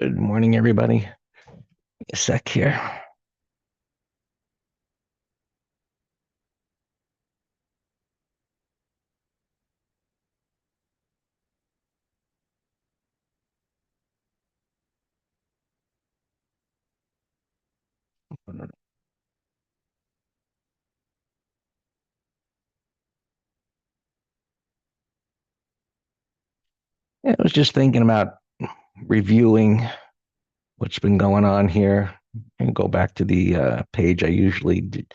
Good morning, everybody. A sec here. Yeah, I was just thinking about reviewing what's been going on here and go back to the page I usually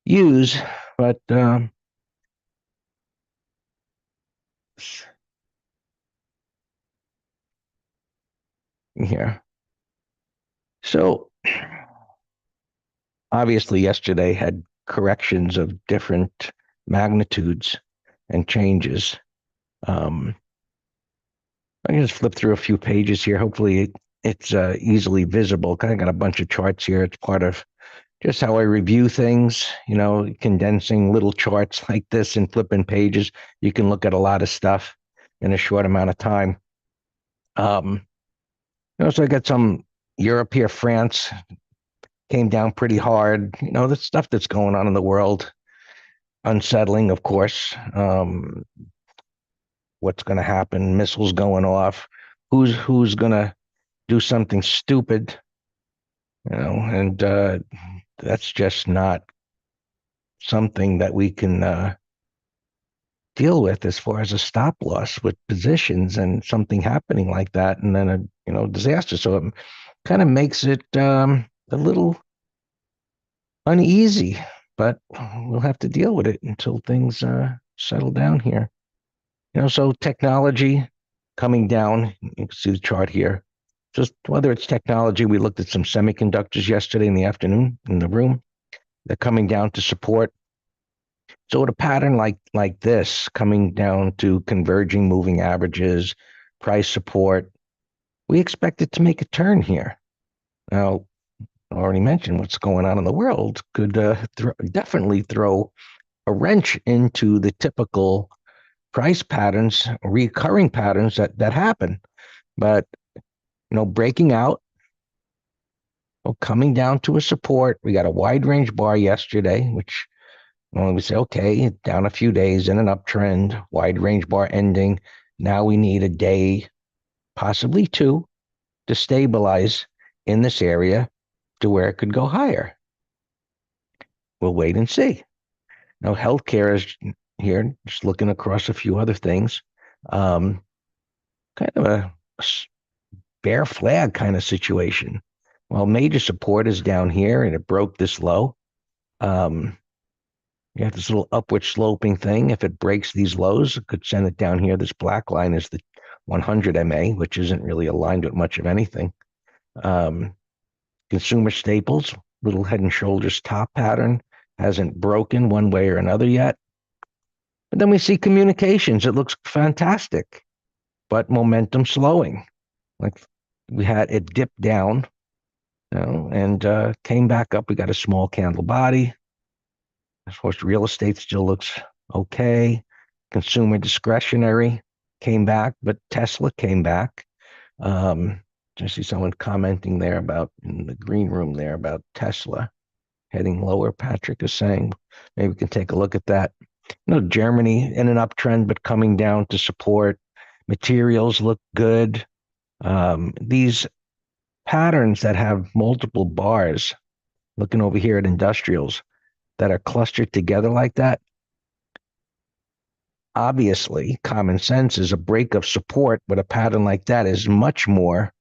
use, but here. So obviously, yesterday had corrections of different magnitudes and changes. Um, I can just flip through a few pages here. Hopefully, it's easily visible. Kind of got a bunch of charts here. It's part of just how I review things, condensing little charts like this and flipping pages. You can look at a lot of stuff in a short amount of time. So I got some Europe here. France came down pretty hard. The stuff that's going on in the world, unsettling, of course. What's going to happen? Missiles going off. Who's going to do something stupid? And that's just not something that we can deal with as far as a stop loss with positions and something happening like that, and then a disaster. So it kind of makes it a little uneasy, but we'll have to deal with it until things settle down here. So technology coming down. You can see the chart here. Just whether it's technology, we looked at some semiconductors yesterday in the afternoon in the room. They're coming down to support. So with a pattern like this coming down to converging moving averages, price support, we expect it to make a turn here. Now, I already mentioned what's going on in the world could definitely throw a wrench into the typical price patterns, recurring patterns that happen. But breaking out, coming down to a support. We got a wide range bar yesterday, which when we say, okay, down a few days in an uptrend, wide range bar ending. Now we need a day, possibly two, to stabilize in this area to where it could go higher. We'll wait and see. Now, healthcare is here, just looking across a few other things. Kind of a bear flag kind of situation. Well, major support is down here and it broke this low. You have this little upward sloping thing. If it breaks these lows, it could send it down here. This black line is the 100 MA, which isn't really aligned with much of anything. Um, Consumer staples, little head and shoulders top pattern, hasn't broken one way or another yet. But then we see communications. It looks fantastic, but momentum slowing. Like we had it dip down, and came back up. We got a small candle body. Of course, real estate still looks okay. Consumer discretionary came back, but Tesla came back. I see someone commenting there about in the green room there about Tesla heading lower. Patrick is saying maybe we can take a look at that. Germany in an uptrend, but coming down to support. Materials look good. These patterns that have multiple bars, looking over here at industrials, that are clustered together like that, obviously common sense is a break of support with a pattern like that is much more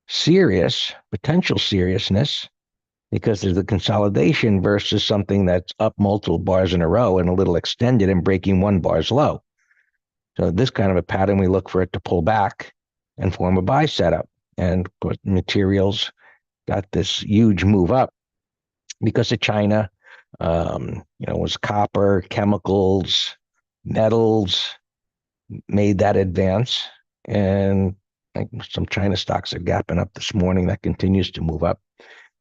serious, potential seriousness, because there's the consolidation versus something that's up multiple bars in a row and a little extended and breaking one bar's low. So this kind of a pattern, we look for it to pull back and form a buy setup. And of course, materials got this huge move up because of China. Was copper, chemicals, metals made that advance. And some China stocks are gapping up this morning. That continues to move up.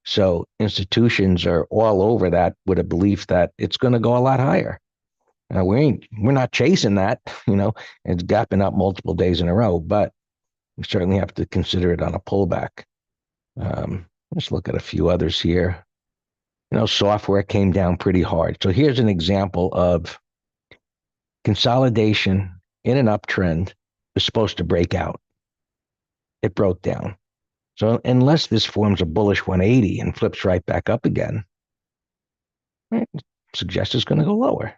So institutions are all over that with a belief that it's going to go a lot higher. We're not chasing that, it's gapping up multiple days in a row, but we certainly have to consider it on a pullback. Let's look at a few others here. Software came down pretty hard. So here's an example of consolidation in an uptrend is supposed to break out. It broke down. So unless this forms a bullish 180 and flips right back up again, suggest it's going to go lower.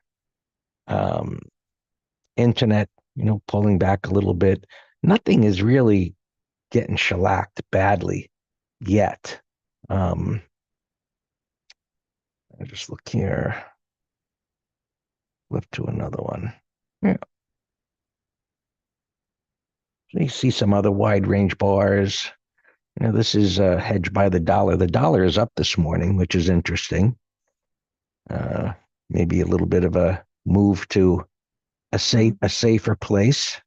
Internet, pulling back a little bit. Nothing is really getting shellacked badly yet. I just look here. Flip to another one. Yeah. So you see some other wide range bars. This is hedged by the dollar. The dollar is up this morning, which is interesting. Maybe a little bit of a move to a safer place.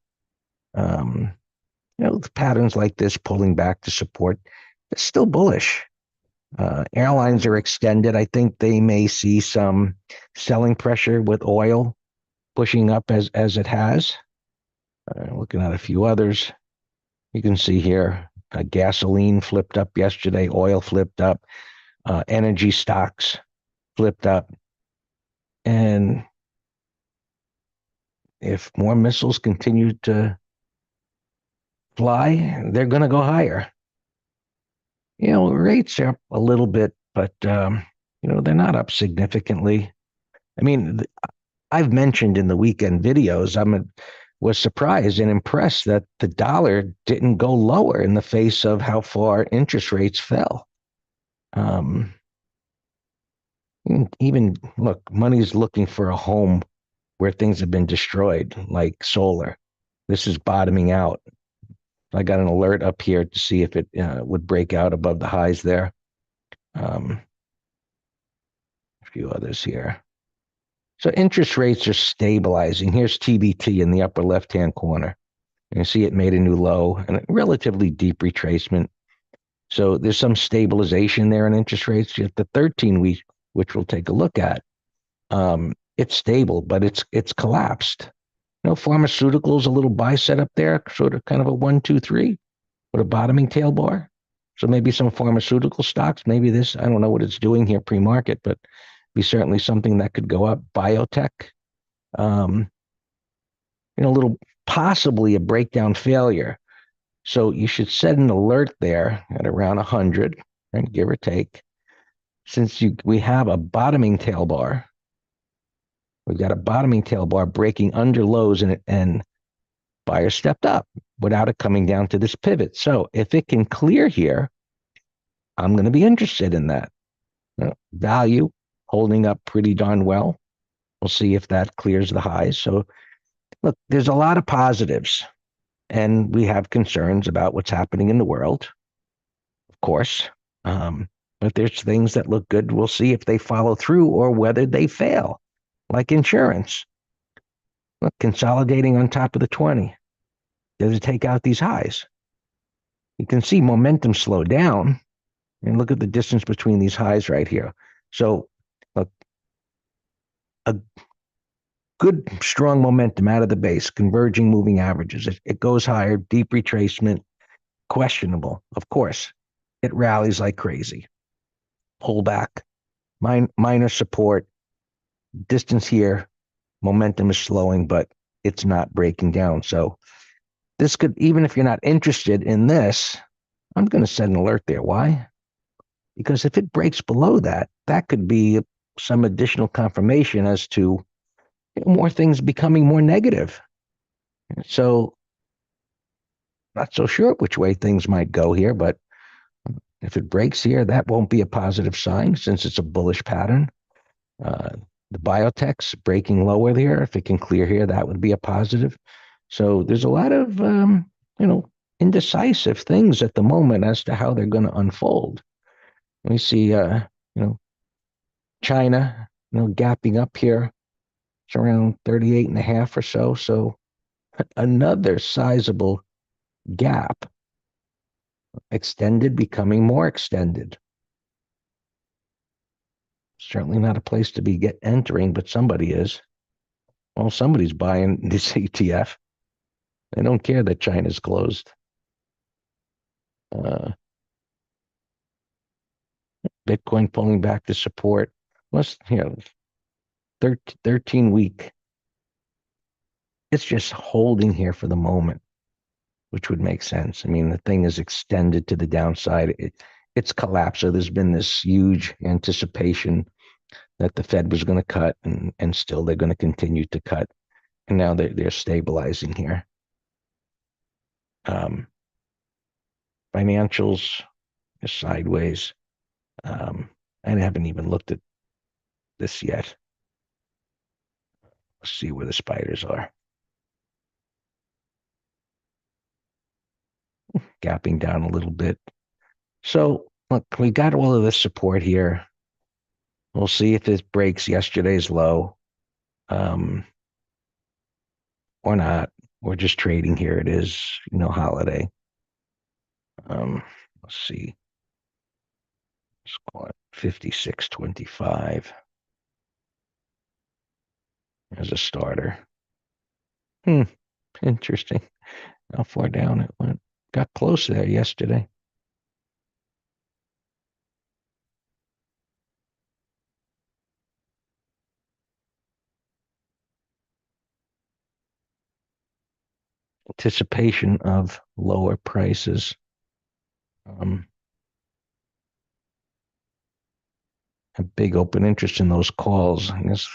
Patterns like this pulling back to support, it's still bullish. Airlines are extended. I think they may see some selling pressure with oil pushing up as it has. Looking at a few others, you can see here gasoline flipped up yesterday, oil flipped up, energy stocks flipped up. And if more missiles continue to fly, they're going to go higher. Rates are up a little bit, but they're not up significantly. I mean, I've mentioned in the weekend videos, was surprised and impressed that the dollar didn't go lower in the face of how far interest rates fell. Even look, money's looking for a home where things have been destroyed, like solar. This is bottoming out. I got an alert up here to see if it would break out above the highs there. A few others here. So interest rates are stabilizing. Here's TBT in the upper left-hand corner. You see it made a new low and a relatively deep retracement. So there's some stabilization there in interest rates. Just the 13-week, which we'll take a look at, it's stable, but it's collapsed. Pharmaceuticals, a little buy set up there, sort of kind of a 1, 2, 3 with a bottoming tail bar. So maybe some pharmaceutical stocks, maybe this, I don't know what it's doing here pre-market, but be certainly something that could go up. Biotech, a little possibly a breakdown failure. So you should set an alert there at around 100, right, give or take. Since we have a bottoming tail bar, we've got a bottoming tail bar breaking under lows and buyer stepped up without it coming down to this pivot. So if it can clear here, I'm going to be interested in that. Value holding up pretty darn well. We'll see if that clears the highs. So look, there's a lot of positives, and we have concerns about what's happening in the world, of course. But there's things that look good. We'll see if they follow through or whether they fail, like insurance. Look, consolidating on top of the 20. Does it take out these highs? You can see momentum slow down, and look at the distance between these highs right here. So, look, a good, strong momentum out of the base, converging moving averages. It goes higher, deep retracement, questionable, of course. It rallies like crazy. Pullback, minor support, distance here, momentum is slowing, but it's not breaking down. So this could, even if you're not interested in this, I'm going to set an alert there. Why? Because if it breaks below that, that could be some additional confirmation as to more things becoming more negative. So not so sure which way things might go here, but if it breaks here, that won't be a positive sign since it's a bullish pattern. The biotech's breaking lower there. If it can clear here, that would be a positive. So there's a lot of, indecisive things at the moment as to how they're going to unfold. We see, China, gapping up here. It's around 38.5 or so. So another sizable gap. Extended becoming more extended. Certainly not a place to be entering, but somebody is. Well, somebody's buying this ETF. They don't care that China's closed. Uh, Bitcoin pulling back to support. Let's, 13-week. It's just holding here for the moment, which would make sense. I mean, the thing is extended to the downside. It's collapsed. So there's been this huge anticipation that the Fed was going to cut, and still they're going to continue to cut. And now they're stabilizing here. Financials is sideways. I haven't even looked at this yet. Let's see where the spiders are. Gapping down a little bit. So look, we got all of this support here. We'll see if it breaks yesterday's low, or not. We're just trading here. It is, holiday. Let's see. Let's call it 56.25 as a starter. Interesting. How far down it went. Got close there yesterday. Anticipation of lower prices. A big open interest in those calls. I guess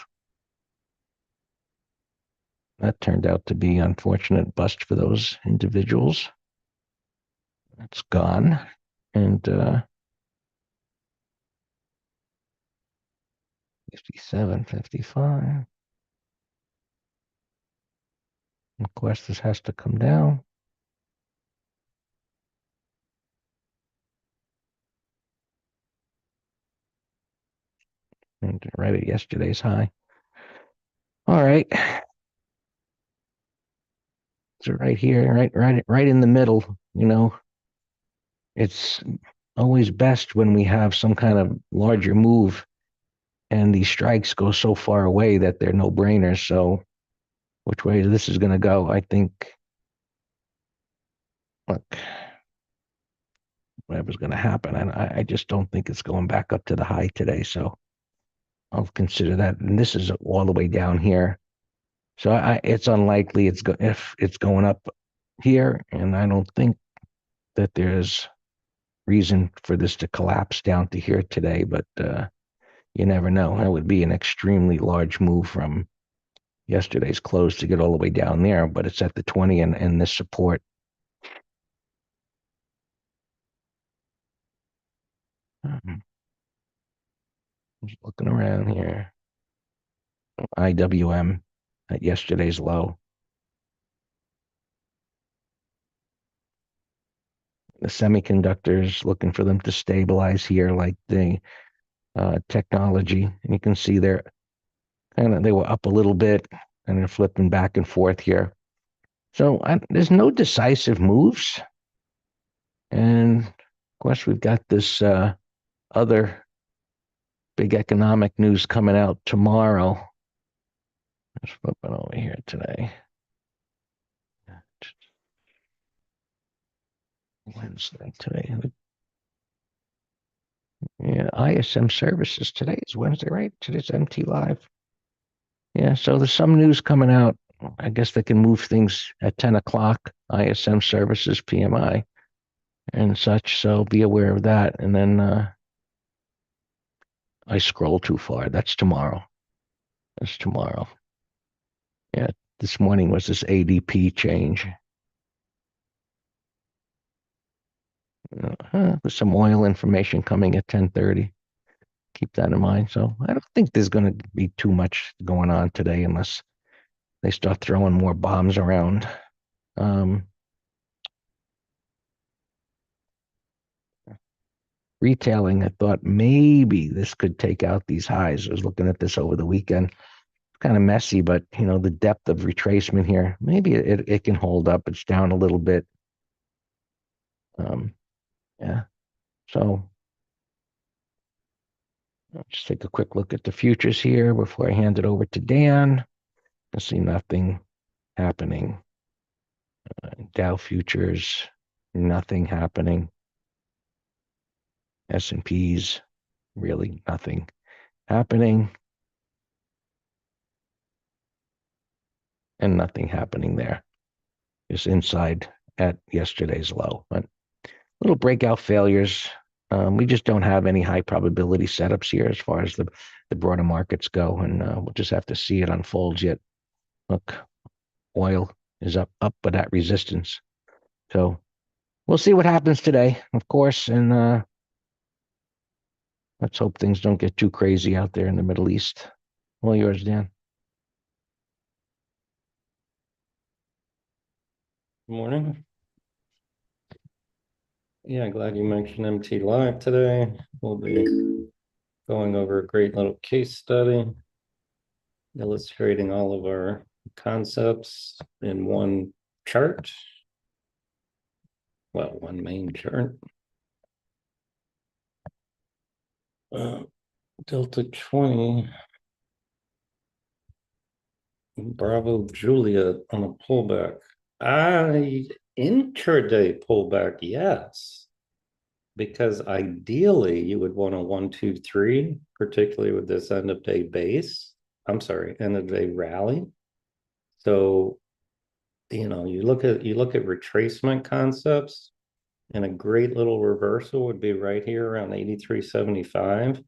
that turned out to be unfortunate bust for those individuals. That's gone. And 57, 55. Of course, this has to come down. And right at yesterday's high. All right. So right here, right in the middle, it's always best when we have some kind of larger move and these strikes go so far away that they're no brainers. So which way this is going to go, I think, look, whatever's going to happen. And I just don't think it's going back up to the high today. So I'll consider that. And this is all the way down here. So it's unlikely if it's going up here. And I don't think that there's reason for this to collapse down to here today. But you never know. It would be an extremely large move from yesterday's close to get all the way down there. But it's at the 20 and this support. Just looking around here. IWM at yesterday's low. The semiconductors, looking for them to stabilize here, like the technology. And you can see they were up a little bit and they're flipping back and forth here. So there's no decisive moves. And of course, we've got this other big economic news coming out tomorrow. Let's flip it over here today. Wednesday today. Yeah, ISM services. Today is Wednesday, right? Today's MT Live. Yeah, so there's some news coming out. I guess they can move things at 10 o'clock, ISM services, PMI, and such. So be aware of that. And then I scroll too far. That's tomorrow. That's tomorrow. Yeah, this morning was this ADP change. There's some oil information coming at 10:30. Keep that in mind. So I don't think there's going to be too much going on today unless they start throwing more bombs around. Retailing, I thought maybe this could take out these highs. I was looking at this over the weekend. Kind of messy, but the depth of retracement here, maybe it can hold up. It's down a little bit. Yeah. So let's just take a quick look at the futures here before I hand it over to Dan. I see nothing happening. Dow futures, nothing happening. S&Ps, really nothing happening, and nothing happening there. Just inside at yesterday's low. But little breakout failures. We just don't have any high probability setups here as far as the broader markets go, and we'll just have to see it unfold yet. Look, oil is up, but at resistance. So we'll see what happens today, of course, and let's hope things don't get too crazy out there in the Middle East. All yours, Dan. Morning. Yeah, glad you mentioned MT Live today. We'll be going over a great little case study, illustrating all of our concepts in one chart. Well, one main chart. Delta 20. Bravo Julia on a pullback. Intraday pullback, yes. Because ideally you would want a 1, 2, 3, particularly with this end of day base. I'm sorry, end of day rally. So, you look at retracement concepts, and a great little reversal would be right here around 83.75.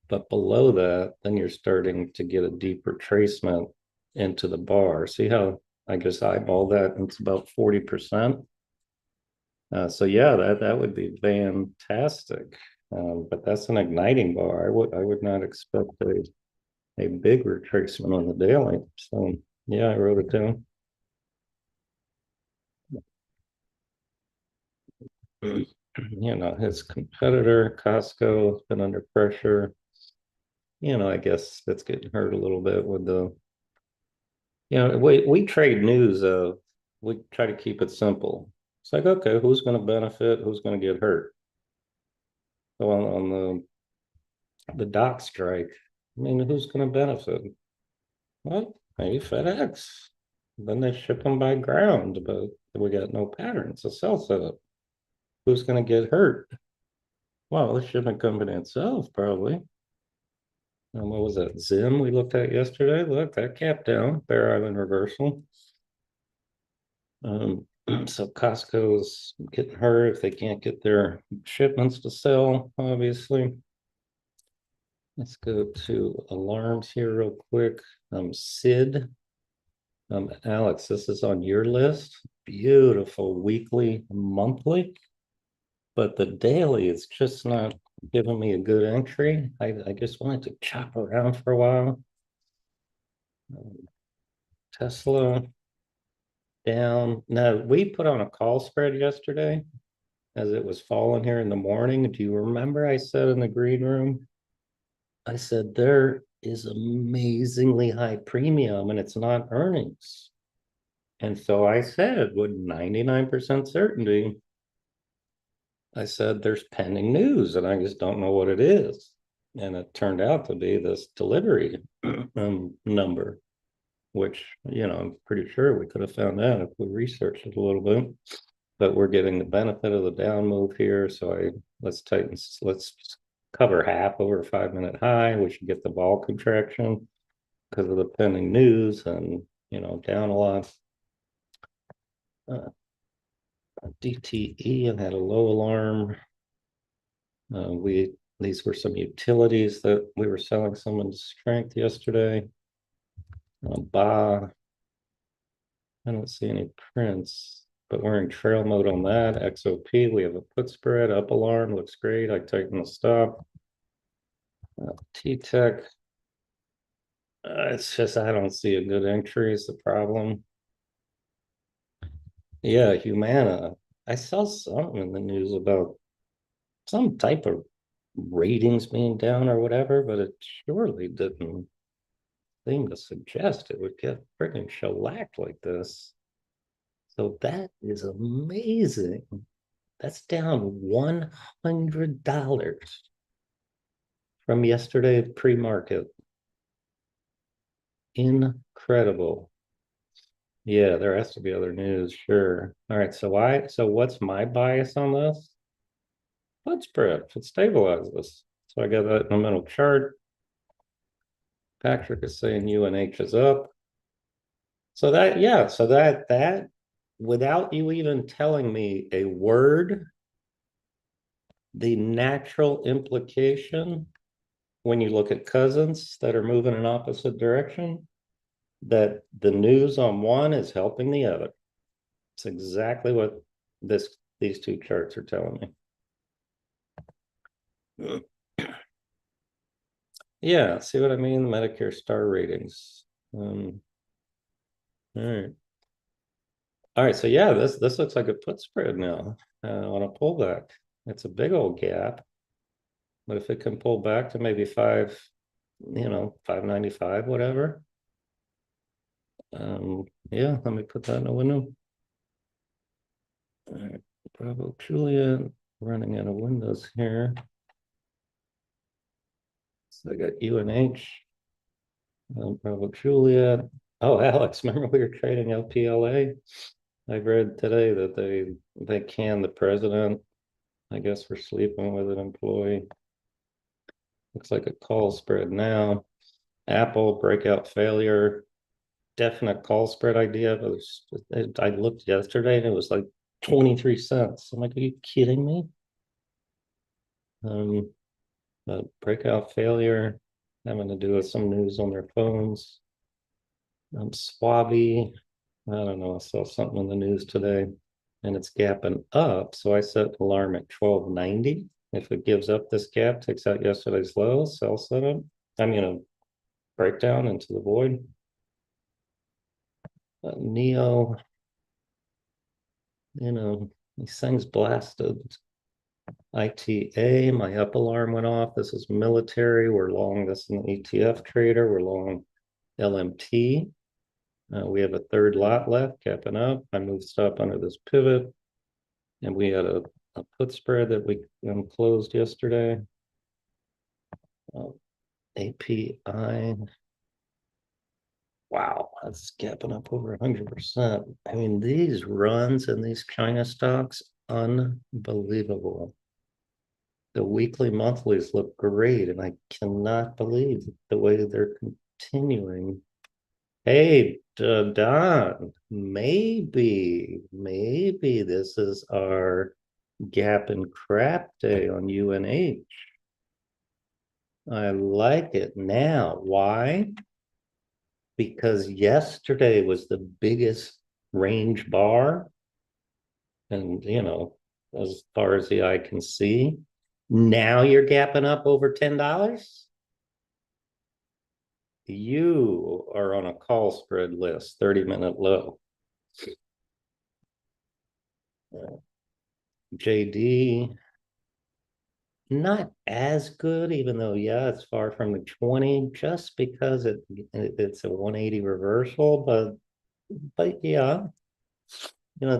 But below that, then you're starting to get a deep retracement into the bar. See how I just eyeball that? It's about 40%. So yeah, that would be fantastic. But that's an igniting bar. I would not expect a big retracement on the daily. So yeah, I wrote it down. His competitor, Costco, has been under pressure. I guess that's getting hurt a little bit with we trade news. We try to keep it simple. It's like, okay, who's going to benefit? Who's going to get hurt? So on the dock strike, I mean, who's going to benefit? Well, maybe FedEx. Then they ship them by ground, but we got no patterns to sell setup. Who's going to get hurt? Well, the shipping company itself, probably. And what was that? Zim we looked at yesterday. Look, that cap down, Bear Island reversal. So Costco's getting hurt if they can't get their shipments to sell, obviously. Let's go to alarms here real quick. Sid. Alex, this is on your list. Beautiful weekly, monthly, but the daily is just not giving me a good entry. I just wanted to chop around for a while. Tesla down. Now, we put on a call spread yesterday as it was falling here in the morning. Do you remember I said in the green room? I said there is amazingly high premium and it's not earnings. And so I said with 99% certainty, I said there's pending news and I just don't know what it is. And it turned out to be this delivery number, which, I'm pretty sure we could have found out if we researched it a little bit. But we're getting the benefit of the down move here. So let's cover half over a 5-minute high. We should get the vol contraction because of the pending news and, down a lot. DTE and had a low alarm. These were some utilities that we were selling some in strength yesterday. BA, I don't see any prints, but we're in trail mode on that. XOP, we have a put spread, up alarm, looks great. I tighten the stop. T-Tech, it's just, I don't see a good entry is the problem. Yeah, Humana. I saw something in the news about some type of ratings being down or whatever, but it surely didn't seem to suggest it would get freaking shellacked like this. So that is amazing. That's down $100 from yesterday pre-market. Incredible. Yeah, there has to be other news, sure. All right, so what's my bias on this? put spread. It stabilizes. So I got that in the middle chart. Patrick is saying UNH is up. So that, yeah, so that without you even telling me a word, the natural implication when you look at cousins that are moving in opposite direction, that the news on one is helping the other. It's exactly what these two charts are telling me. Yeah, see what I mean? Medicare star ratings. All right. All right, so yeah, this looks like a put spread now on a pullback. It's a big old gap, but if it can pull back to maybe 595, whatever. Yeah, let me put that in a window. All right, Bravo Juliet, running out of windows here. So I got UNH, Bravo Juliet. Oh, Alex, remember we were trading LPLA? I read today that they canned the president, I guess, for sleeping with an employee. Looks like a call spread now. Apple breakout failure. Definite call spread idea. But I looked yesterday and it was like 23 cents. I'm like, are you kidding me? Breakout failure, having to do with some news on their phones. Swabby, I don't know. I saw something in the news today and it's gapping up. So I set alarm at 1290. If it gives up this gap, takes out yesterday's low, sell setup. I mean, a breakdown into the void. Neo, these things blasted. ITA, my up alarm went off. This is military. We're long this in the ETF trader. We're long LMT. We have a third lot left, capping up. I moved stop under this pivot. And we had a put spread that we closed yesterday. API. Wow, that's gapping up over 100%. I mean, these runs in these China stocks, unbelievable. The weekly monthlies look great, and I cannot believe the way that they're continuing. Hey, Don, maybe this is our gap and crap day on UNH. I like it now. Why? Because yesterday was the biggest range bar, and as far as the eye can see, now you're gapping up over $10. You are on a call spread list, 30-minute low. JD, not as good, even though, yeah, it's far from the 20, just because it's a 180 reversal, but yeah,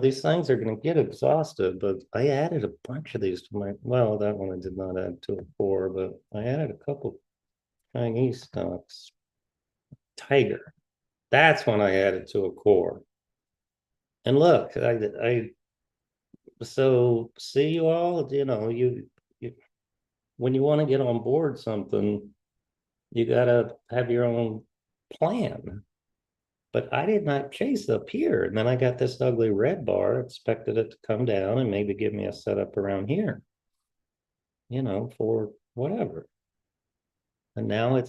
these things are going to get exhausted. But I added a bunch of these to my, well, that one I did not add to a core, but I added a couple Chinese stocks. Tiger, that's when I added to a core. And look, so see, you all, you when you want to get on board something, you got to have your own plan. But I did not chase up here. And then I got this ugly red bar, expected it to come down and maybe give me a setup around here, for whatever. And now it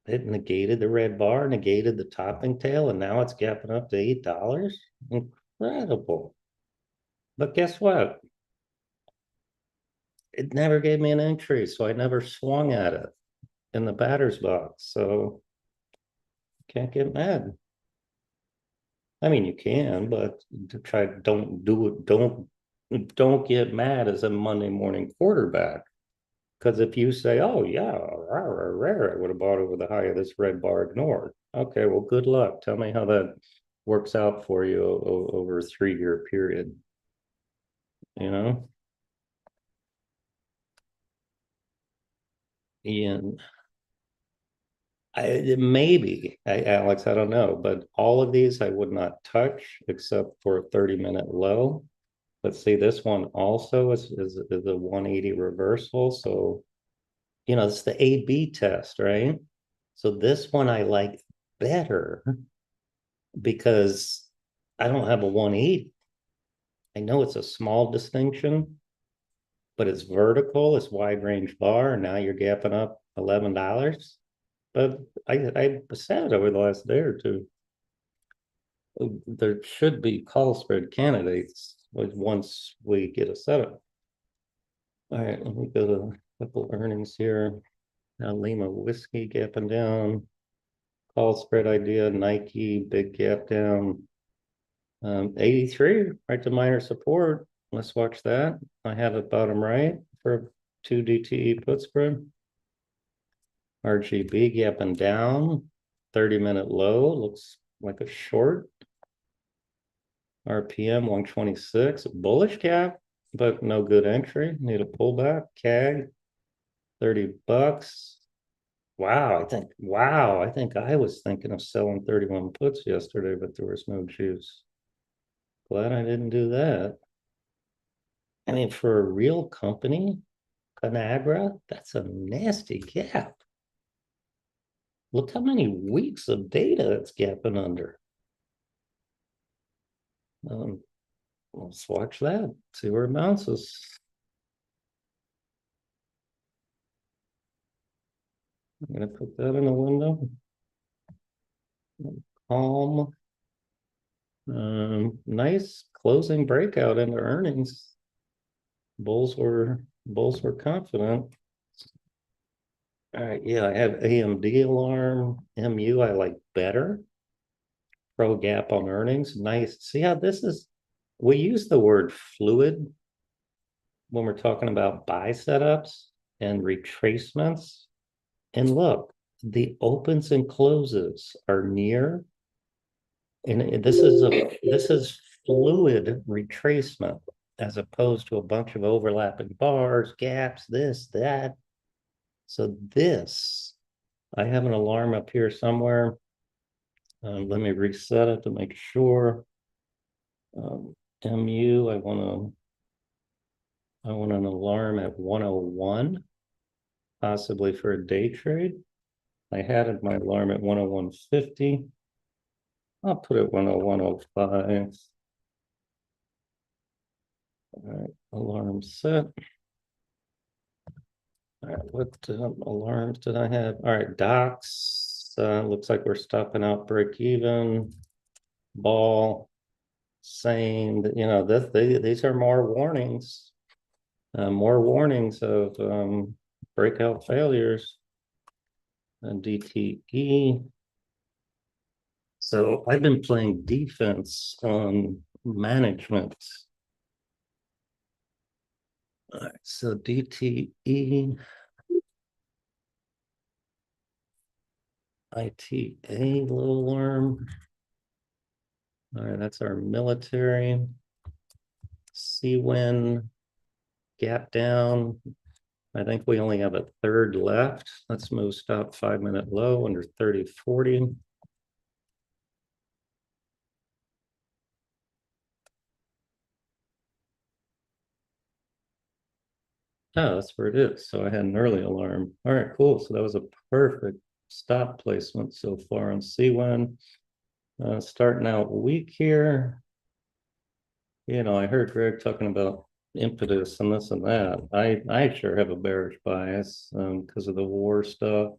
negated the red bar, negated the topping tail, and now it's gapping up to $8. Incredible. But guess what? It never gave me an entry, so I never swung at it in the batter's box. So can't get mad. I mean, you can, but don't do it. Don't get mad as a Monday morning quarterback. Because if you say, oh, yeah, I would have bought over the high of this red bar ignored. Okay, well, good luck. Tell me how that works out for you over a 3-year period. And maybe, Alex, I don't know, but all of these I would not touch except for a 30-minute low. But see, this one also is a 180 reversal. So, it's the A/B test, right? So this one I like better because I don't have a 180. I know it's a small distinction, but it's vertical, it's wide range bar, and now you're gapping up $11. But I said over the last day or two, there should be call spread candidates once we get a setup. All right, let me go to a couple earnings here. Now Lima Whiskey gapping down. Call spread idea, Nike, big gap down. 83, right to minor support. Let's watch that. I have it bottom right for 2 DTE put spread. RGB gapping down. 30-minute low, looks like a short. RPM 126, bullish cap, but no good entry. Need a pullback. CAG, $30. Wow, I think I was thinking of selling 31 puts yesterday, but there was no juice. Glad I didn't do that. I mean, for a real company, Conagra, that's a nasty gap. Look how many weeks of data it's gapping under. Let's watch that, see where it bounces. I'm gonna put that in the window. Calm. Nice closing breakout into earnings. Bulls were confident. All right, yeah, I have AMD alarm. MU I like better. Pro gap on earnings. Nice. See how this is, we use the word fluid when we're talking about buy setups and retracements. And look, the opens and closes are near. And this is fluid retracement as opposed to a bunch of overlapping bars, gaps, this, that. So this, I have an alarm up here somewhere. Let me reset it to make sure. MU, I want an alarm at 101, possibly for a day trade. I had my alarm at 101.50. I'll put it 101.05. All right, alarm set. All right, what alarms did I have? All right, docs. Looks like we're stopping out break even. Ball, same. These are more warnings. More warnings of breakout failures. And DTE. So I've been playing defense on management. All right, so DTE, ITA, little alarm. All right, that's our military. CWIN, gap down. I think we only have a third left. Let's move stop 5-minute low under 30.40. Oh, that's where it is. So I had an early alarm. All right, cool. So that was a perfect stop placement so far on C1. Starting out weak here. I heard Greg talking about impetus and this and that. I sure have a bearish bias because of the war stuff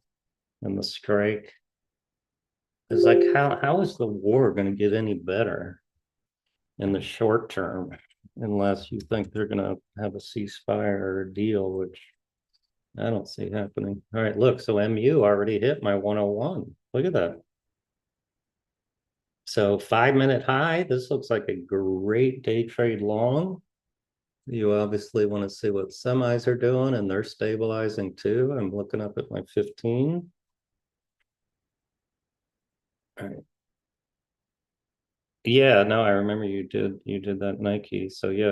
and the strike. It's like how is the war going to get any better in the short term unless you think they're going to have a ceasefire or a deal, which I don't see happening. All right, look, so MU already hit my 101. Look at that. So 5-minute high, this looks like a great day trade long. You obviously want to see what semis are doing, and they're stabilizing too. I'm looking up at my 15. All right. Yeah, no, I remember you did that Nike. So yeah,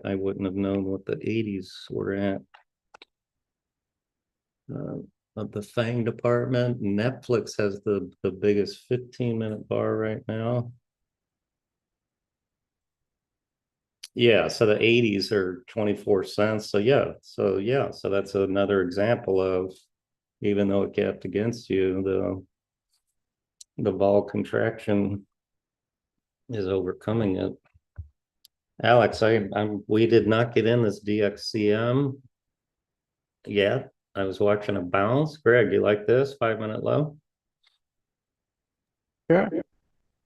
I wouldn't have known what the 80s were at. Of the FANG department, Netflix has the biggest 15-minute bar right now. Yeah, so the 80s are 24 cents. So yeah, so that's another example of, even though it gapped against you, the vol contraction is overcoming it. Alex, we did not get in this DXCM yet. I was watching a bounce. Greg, you like this 5 minute low? Sure.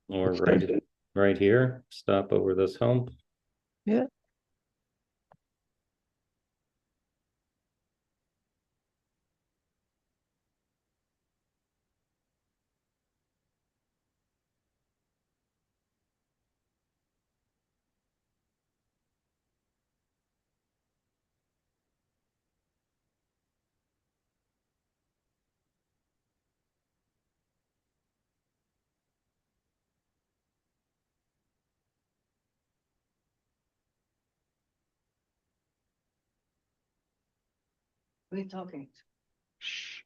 Or It's good. right here, stop over this hump. Yeah. What are you talking? Shh.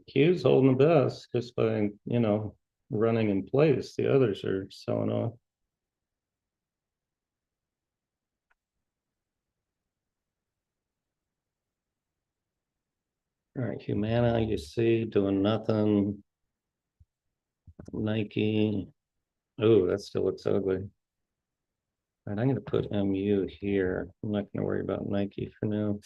Q's holding the best just by, running in place. The others are selling off. All right, Humana, you see, doing nothing. Nike. Oh, that still looks ugly. All right, I'm going to put MU here. I'm not going to worry about Nike for now.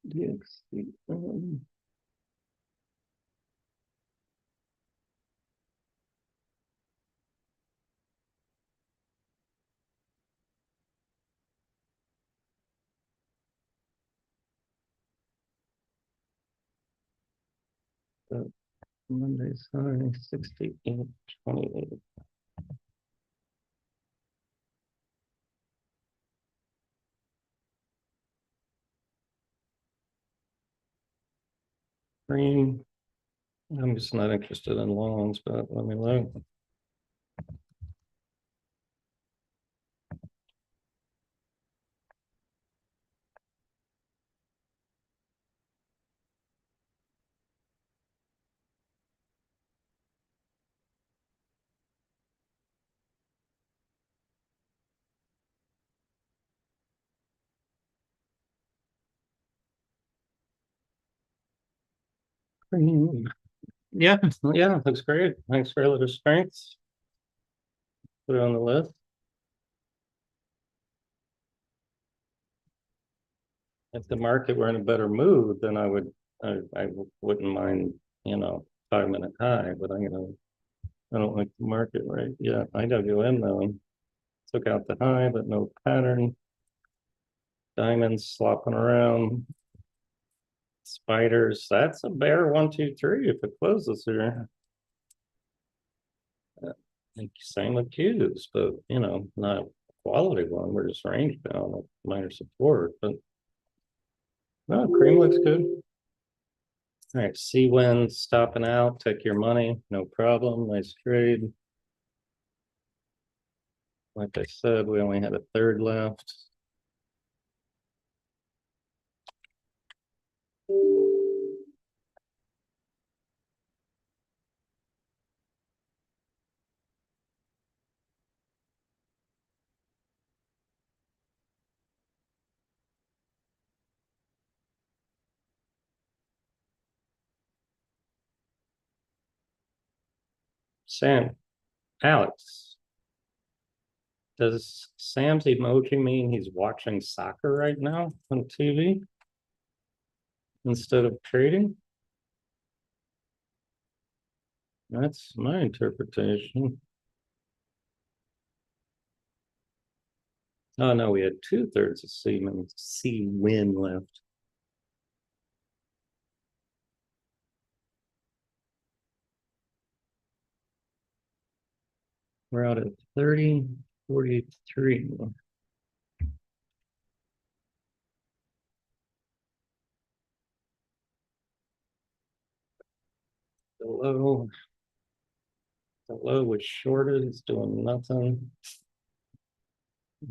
DXC, Monday's high, 68.28. Green. I'm just not interested in longs, but let me look. Green. Yeah, yeah, looks great. Thanks for relative strengths. Put it on the list. If the market were in a better mood, then I wouldn't mind, 5 minute high, but I don't like the market right. Yeah, IWM though. Took out the high, but no pattern. Diamonds slopping around. Spiders, that's a bear 1, 2, 3 if it closes here. Same with Qs, but not a quality one. We're just range bound with minor support, but no, cream looks good. All right, C-Win stopping out, take your money, no problem. Nice trade. Like I said, we only had a third left. Sam, Alex, does Sam's emoji mean he's watching soccer right now on TV instead of trading? That's my interpretation. Oh no, we had 2/3 of C win left. We're out at 30.43. The low was shorted, it's doing nothing.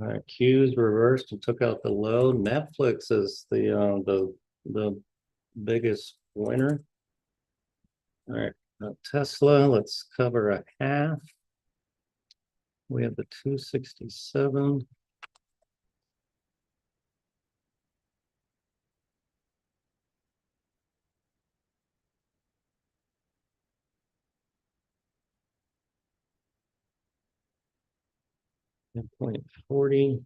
All right, Q's reversed and took out the low. Netflix is the biggest winner. All right, Tesla, let's cover a half. We have the 267. Point 40.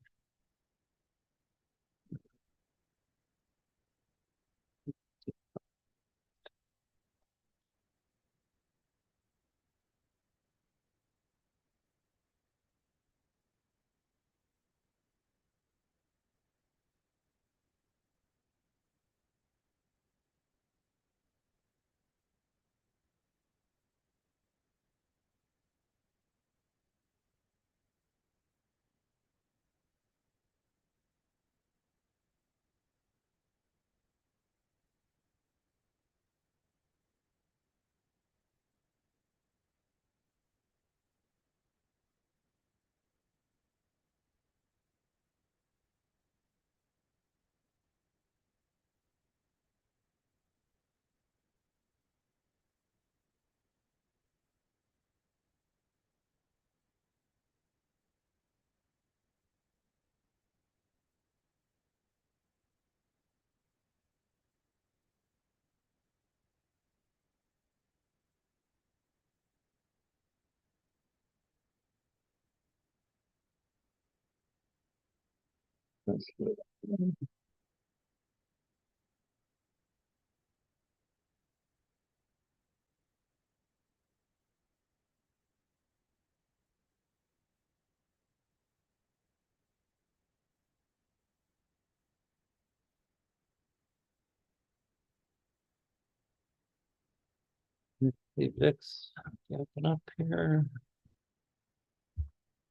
The VIX, open up here.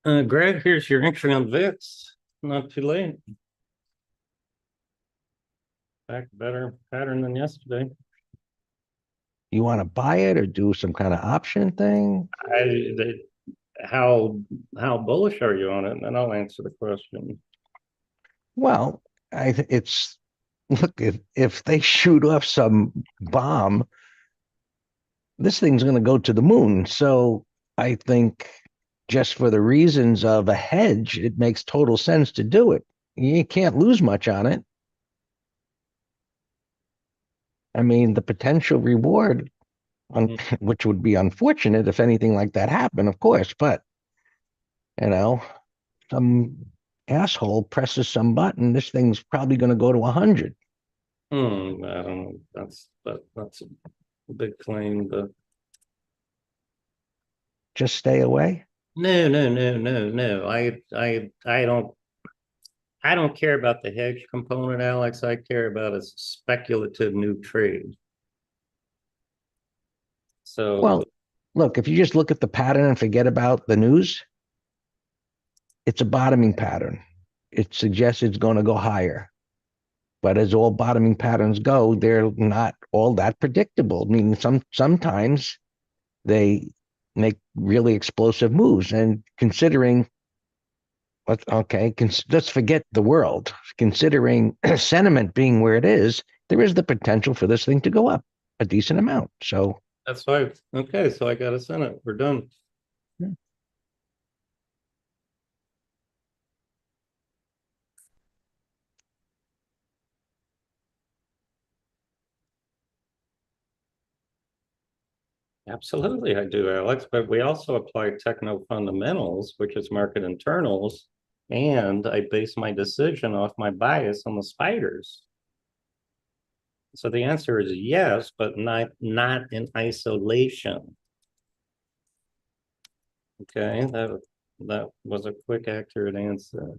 Greg, here's your entry on VIX. Not too late. Back better pattern than yesterday. You want to buy it or do some kind of option thing? How bullish are you on it? And then I'll answer the question. Well, it's look, if they shoot off some bomb, this thing's going to go to the moon. So I think just for the reasons of a hedge, it makes total sense to do it. You can't lose much on it. I mean, the potential reward, which would be unfortunate if anything like that happened, of course, but you know, some asshole presses some button, this thing's probably going to go to 100. I don't know. That's a big claim, but Just stay away. no. I don't care about the hedge component, Alex. I care about a speculative new trade. So Well, look, if you just look at the pattern and forget about the news, it's a bottoming pattern. It suggests it's going to go higher. But as all bottoming patterns go, they're not all that predictable. I mean, sometimes they make really explosive moves. And considering, okay, let's forget the world. Considering sentiment being where it is, there is the potential for this thing to go up a decent amount. So that's why. Okay, so I got a Senate. We're done. yeah. Absolutely, I do, Alex. But we also apply techno fundamentals, which is market internals, and I base my decision off my bias on the spiders. So the answer is yes, but not in isolation. Okay, that was a quick, accurate answer.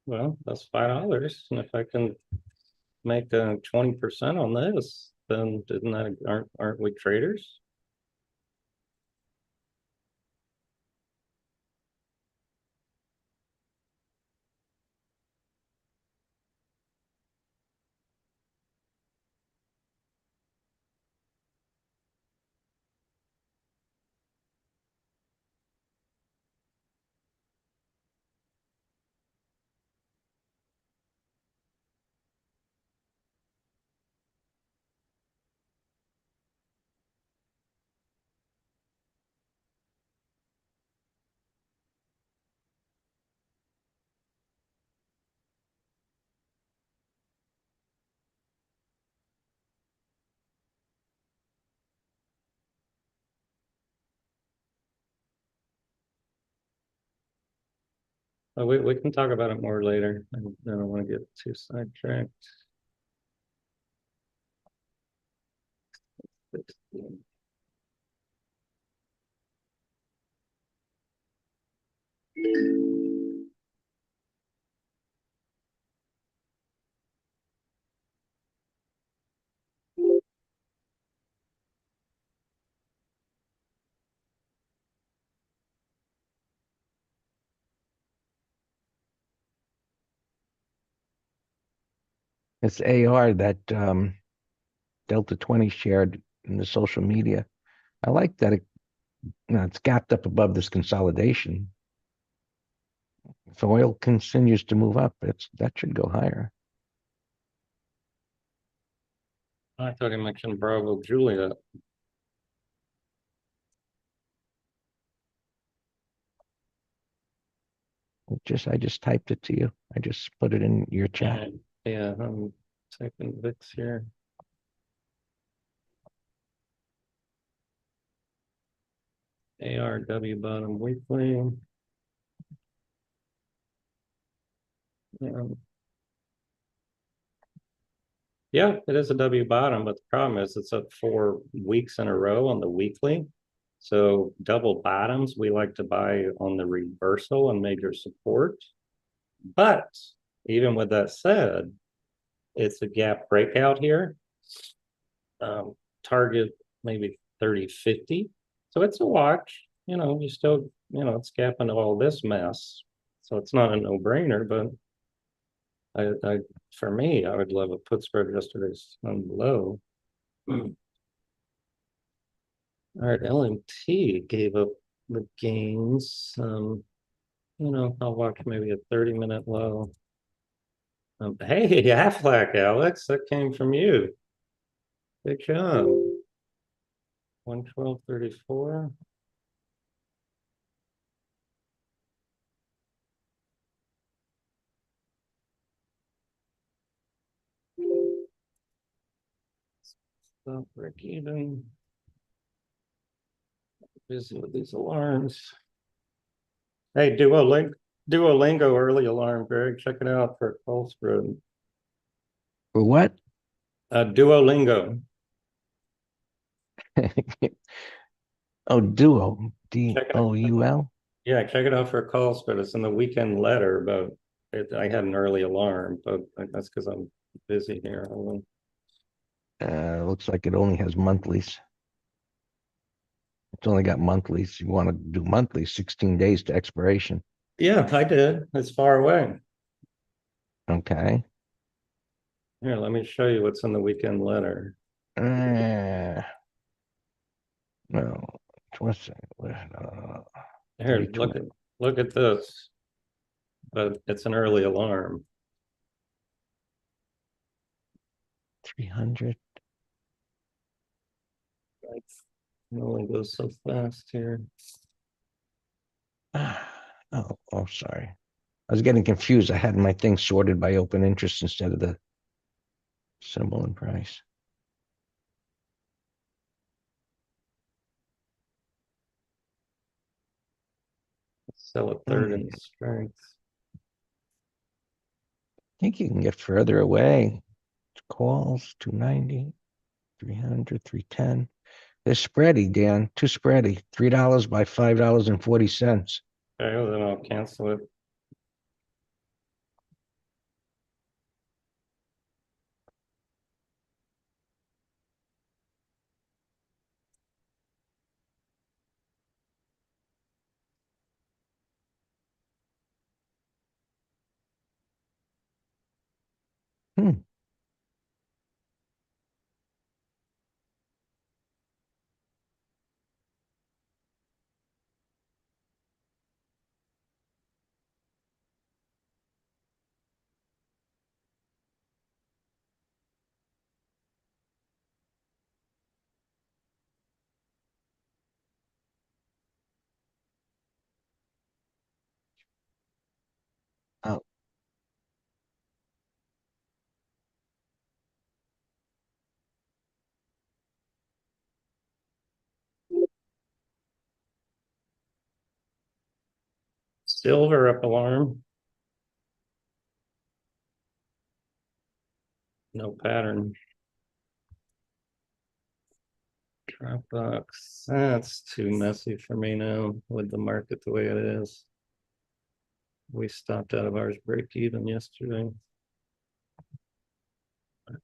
Well, that's $5. And if I can make 20% on this, then isn't that, aren't we traders? We can talk about it more later. I don't want to get too sidetracked. It's AR that Delta 20 shared in the social media. I like that it's gapped up above this consolidation. If oil continues to move up, that should go higher. I thought he mentioned Bravo Julia. I just typed it to you. I just put it in your chat. Yeah, I'm typing VIX here. ARW bottom weekly. Yeah, it is a W bottom, but the problem is it's up 4 weeks in a row on the weekly. So double bottoms, we like to buy on the reversal and major support. But even with that said, it's a gap breakout here. Target maybe 30.50. So it's a watch. You still, it's gapping all this mess. So it's not a no-brainer, but for me, I would love a put spread yesterday's on below. All right, LMT gave up the gains. I'll watch maybe a 30-minute low. Hey, Aflac, Alex, that came from you. Good job. 112.34. Stop break even. Busy with these alarms. Hey, Duolingo early alarm, Greg. Check it out for a call spread. For what? Duolingo. Oh, Duo. Check it out. DOUL. Yeah, check it out for a call spread. It's in the weekend letter, but I had an early alarm, but that's because I'm busy here. Looks like it only has monthlies. It's only got monthlies. You want to do monthly, 16 days to expiration. Yeah, I did. It's far away. Okay. Here, let me show you what's in the weekend letter. No, what's Here, look at this. But it's an early alarm. 300. It only goes so fast here. Oh, sorry. I was getting confused. I had my thing sorted by open interest instead of the symbol and price. Sell a third in strength. I think you can get further away. Calls 290, 300, 310. They're spready, Dan. Too spready. $3 by $5.40. Okay, well, then I'll cancel it. Hmm. Oh, Silver up alarm. No pattern. Dropbox. That's too messy for me now with the market the way it is. We stopped out of ours break even yesterday. All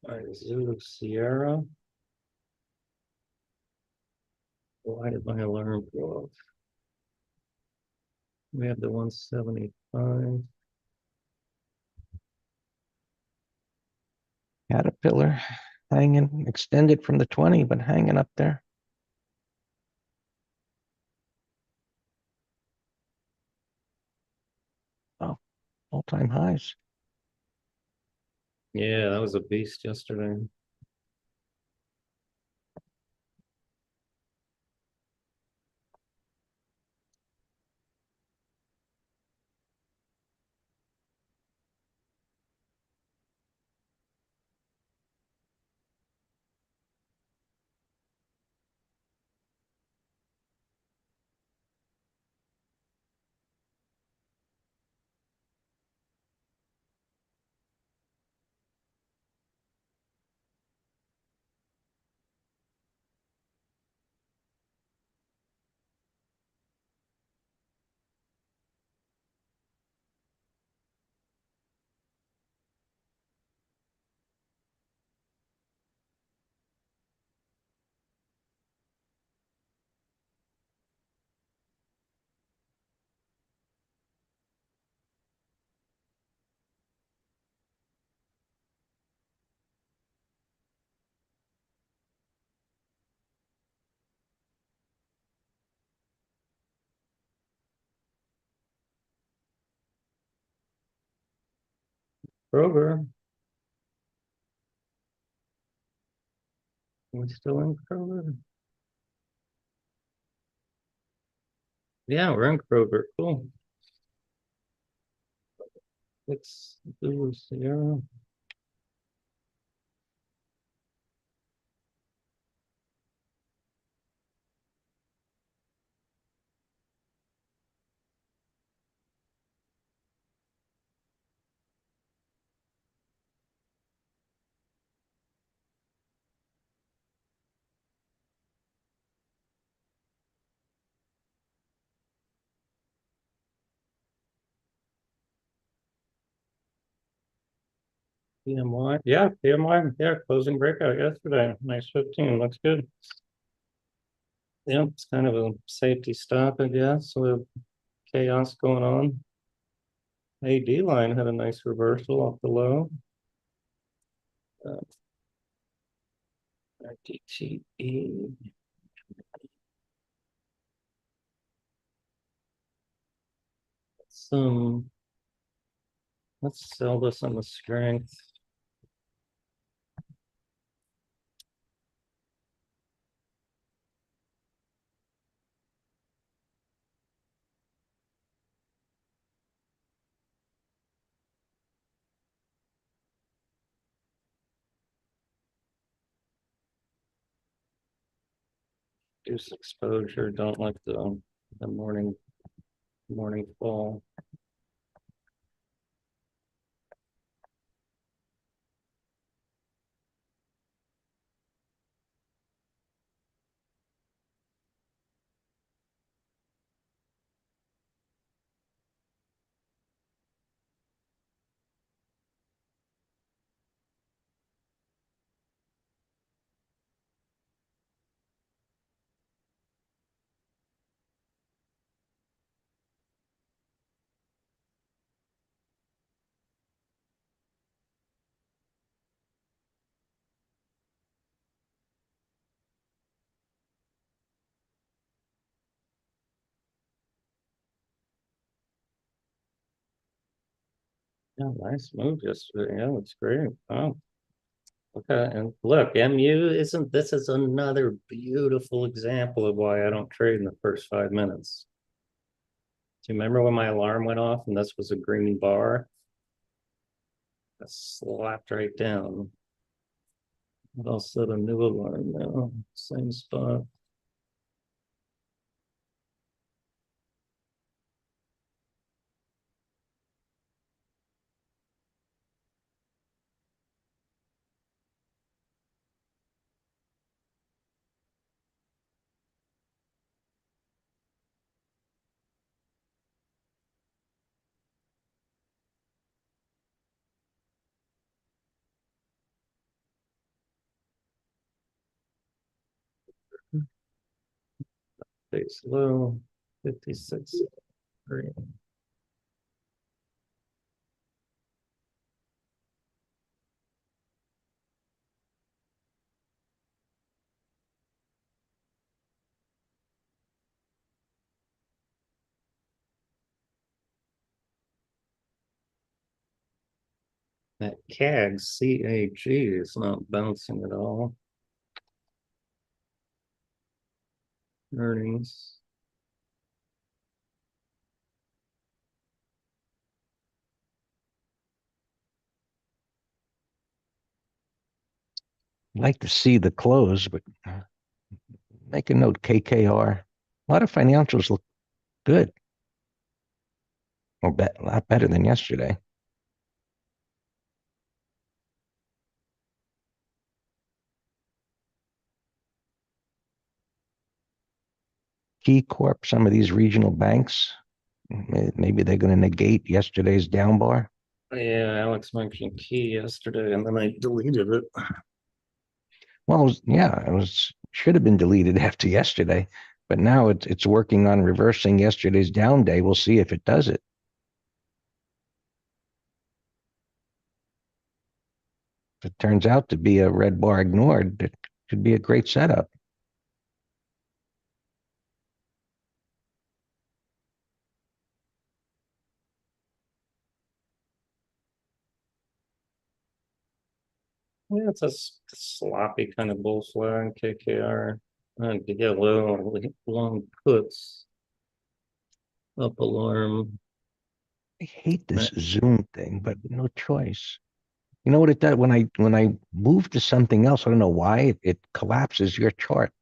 right, Zulu Sierra. Why did my alarm go off? We have the 175. Caterpillar hanging, extended from the 20, but hanging up there. Oh, all-time highs. Yeah, that was a beast yesterday. Kroger. We still in Kroger? Yeah, we're in Kroger. Cool. It's Zulu Sierra. PMY. Yeah, PMY. Yeah, closing breakout yesterday. Nice 15. Looks good. Yeah, it's kind of a safety stop, I guess, with chaos going on. AD line had a nice reversal off the low. RTTE. Some, let's sell this on the strength. Reduce exposure. Don't like the morning fall. Yeah, nice move yesterday. Yeah, that's great. Oh, okay. And look, MU isn't this is another beautiful example of why I don't trade in the first 5 minutes. Do you remember when my alarm went off and this was a green bar? I slapped right down. I'll set a new alarm now. Same spot. Base low, 56. Great. That CAG is not bouncing at all. Earnings. I'd like to see the close, but make a note KKR. A lot of financials look good, or a lot better than yesterday. Key Corp, some of these regional banks, maybe they're going to negate yesterday's down bar. Yeah, Alex mentioned key yesterday and then I deleted it. Well, yeah, it was should have been deleted after yesterday, but now it's working on reversing yesterday's down day. We'll see if it does it. If it turns out to be a red bar ignored, it could be a great setup. Yeah, it's a sloppy kind of bull flag, KKR. And to get low, long puts, up alarm. I hate this Zoom thing, but no choice. You know what it does when I move to something else? I don't know why it collapses your chart.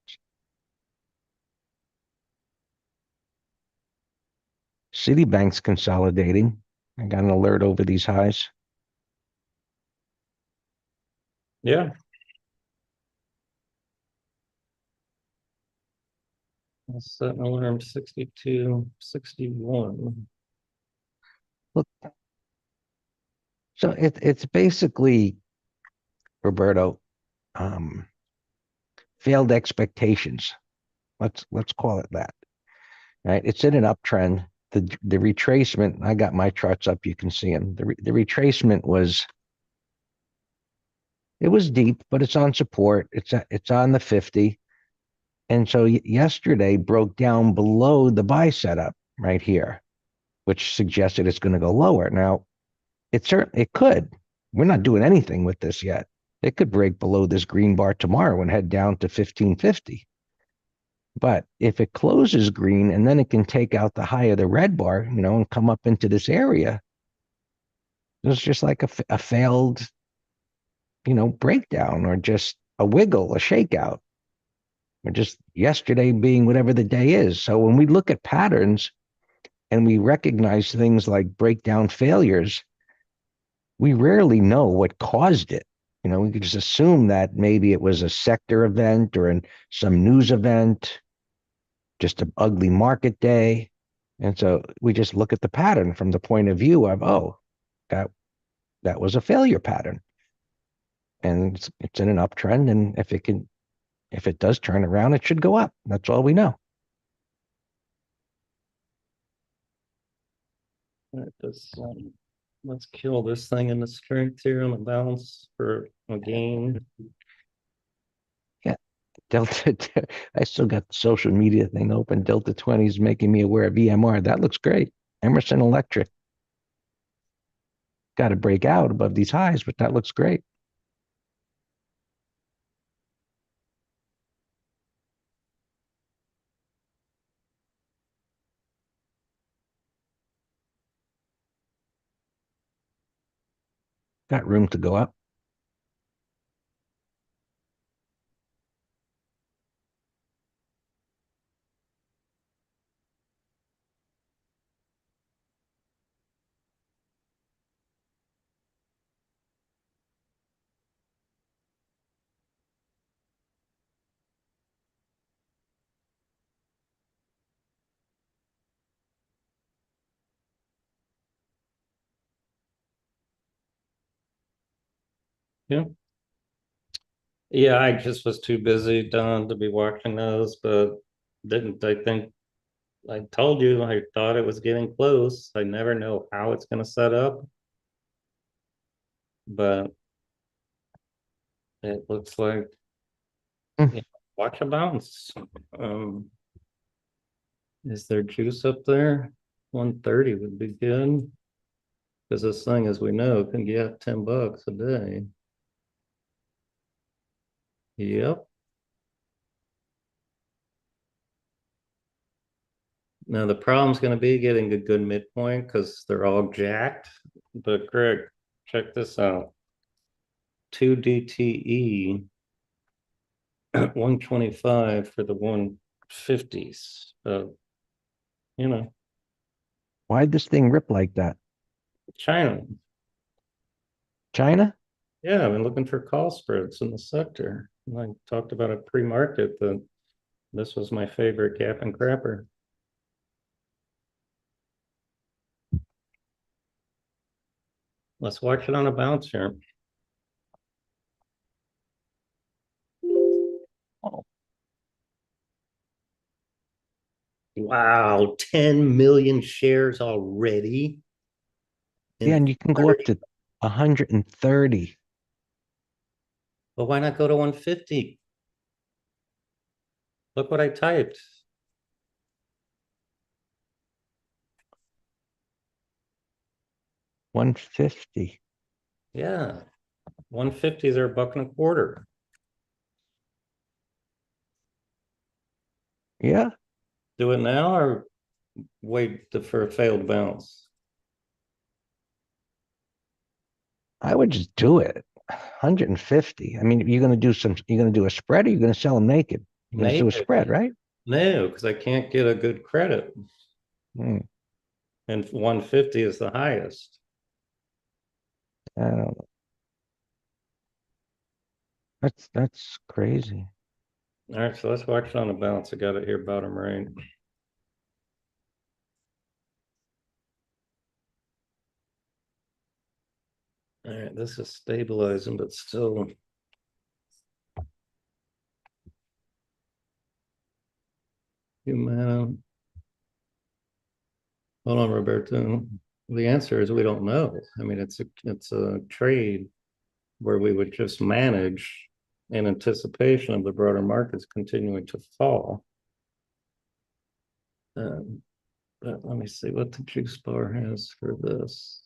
Citibank's consolidating. I got an alert over these highs. Yeah. I'll set an alarm 62, 61. Look, so it's basically, Roberto, um, failed expectations. Let's call it that. Right? It's in an uptrend. The retracement. I got my charts up. You can see them. The retracement was it was deep, but it's on support. It's on the 50, and so yesterday broke down below the buy setup right here, which suggested it's going to go lower. Now it could. We're not doing anything with this yet. It could break below this green bar tomorrow and head down to 1550. But if it closes green and then it can take out the high of the red bar, and come up into this area, it's just like a failed, breakdown, or just a wiggle, a shakeout, or just yesterday being whatever the day is. So when we look at patterns and we recognize things like breakdown failures, we rarely know what caused it. We could just assume that maybe it was a sector event or some news event, just an ugly market day. And so we just look at the pattern from the point of view of, oh, that was a failure pattern. And it's in an uptrend. And if it does turn around, it should go up. That's all we know. Let's kill this thing in the strength here on the balance for a gain. Yeah. Delta, I still got the social media thing open. Delta 20 is making me aware of EMR. That looks great. Emerson Electric got to break out above these highs, but that looks great. Got room to go up. Yeah. Yeah, I just was too busy, Don, to be watching those, but didn't I think I told you I thought it was getting close. I never know how it's gonna set up, but it looks like Mm. yeah, watch a bounce. Um, is there juice up there? 130 would be good. Because this thing, as we know, can get $10 a day. Yep. Now the problem's going to be getting a good midpoint because they're all jacked. But Greg, check this out. 2 DTE 125 for the 150s. You know, Why'd this thing rip like that? China. China? Yeah, I've been looking for call spreads in the sector. And I talked about a pre-market that this was my favorite gap and crapper. Let's watch it on a bounce here. Oh. Wow, 10 million shares already Yeah, in and you can go up 30. to 130. But why not go to 150? Look what I typed. 150. Yeah, 150s are $1.25. Yeah, Do it now or wait for a failed bounce? I would just do it. 150. I mean, you're gonna do a spread or you're gonna sell them naked. You're gonna do a Naked. spread, right? No, because I can't get a good credit. Hmm. And 150 is the highest. I don't know. That's crazy. All right, so let's watch it on the bounce. I got it here, bottom right. All right, this is stabilizing, but still. Human. Hold on, Roberto. The answer is we don't know. I mean, it's a trade where we would just manage in anticipation of the broader markets continuing to fall. But let me see what the juice bar has for this.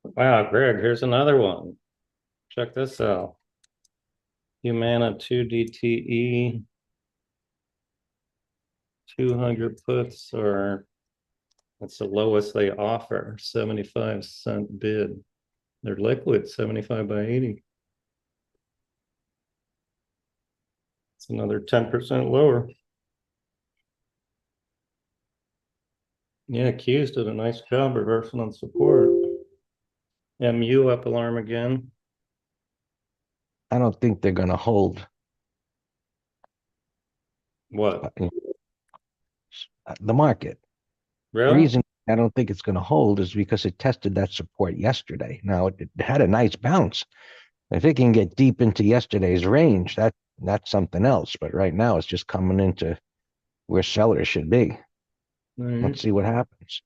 Wow, Greg, here's another one. Check this out. Humana 2 DTE 200 puts are that's the lowest they offer, 75-cent bid. They're liquid, 75 by 80. It's another 10% lower. Yeah, Q's did a nice job reversing on support. MU up alarm again. I don't think they're gonna hold What? the market. The Really? reason I don't think it's gonna hold is because it tested that support yesterday. Now it had a nice bounce. If it can get deep into yesterday's range, that's something else. But right now it's just coming into where sellers should be. All Let's see what happens.